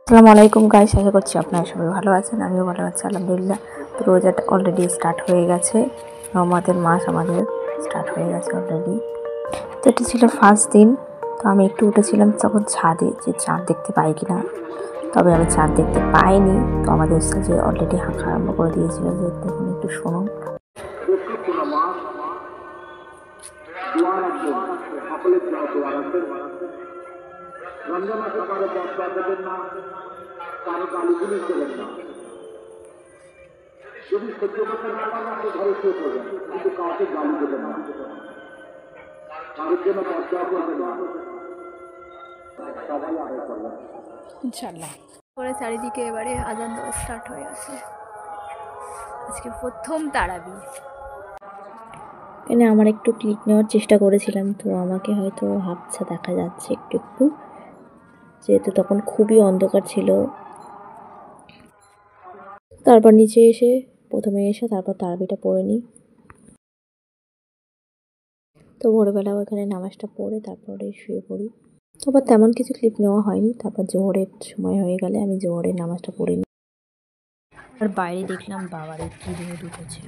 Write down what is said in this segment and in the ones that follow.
আসসালামু আলাইকুম গাইস, আশা করছি আপনারা সবাই ভালো আছেন। আমিও ভালো আছি আলহামদুলিল্লাহ। তো রোজাটা অলরেডি স্টার্ট হয়ে গেছে, রহমতের মাস আমাদের স্টার্ট হয়ে গেছে অলরেডি। তো এটা ছিল ফার্স্ট দিন। তো আমি একটু উঠেছিলাম তখন ছাদে, যে চাঁদ দেখতে পাই কিনা। তবে আমি চাঁদ দেখতে পাইনি। তো আমাদের যে অলরেডি হাঁকা আরম্ভ করে দিয়েছিল, যে দেখুন একটু শুনুন। রমজান মাসে কারো বস্তা দেবেন না, কারো গালিগুলি দেবেন না। যদি সহ্য করতে না পারেন আপনি ঘরে শুয়ে পড়বেন, কিন্তু কাউকে গালি দেবেন না, কারোর জন্য বস্তা করবেন না। সবাই আদায় করবেন ইনশাআল্লাহ। পরে চারিদিকে এবারে আজান দেওয়া স্টার্ট হয়ে আছে। আজকে প্রথম তারাবি। এখানে আমার একটু ক্লিক নেওয়ার চেষ্টা করেছিলাম, তো আমাকে হয়তো হাফছা দেখা যাচ্ছে একটু একটু, যেহেতু তখন খুবই অন্ধকার ছিল। তারপর নিচে এসে প্রথমে তারপর তারাবিটা পড়ে নিই। তো ভোরবেলাও এখানে নামাজটা পড়ে তারপরে শুয়ে পড়ি। তারপর তেমন কিছু ক্লিপ নেওয়া হয়নি। তারপর জোহরের সময় হয়ে গেলে আমি জোহরের নামাজটা পড়ে নিই। আর বাইরে দেখলাম বাবারে কি রোদ উঠেছে।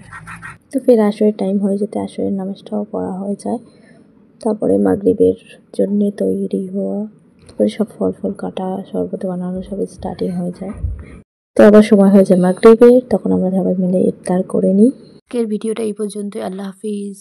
তো ফের আসরের টাইম হয়ে যেতে আসরের নামাজটাও পড়া হয়ে যায়। তারপরে মাগরিবের জন্যে তৈরি হওয়া, তারপরে সব ফল কাটা, শরবত বানানো সব স্টার্টিং হয়ে যায়। তো আবার সময় হয়ে যায় মাগরিবের, তখন আমরা সবাই মিলে ইফতার করে নিই। আজকের ভিডিওটা এই পর্যন্তই। আল্লাহ হাফিজ।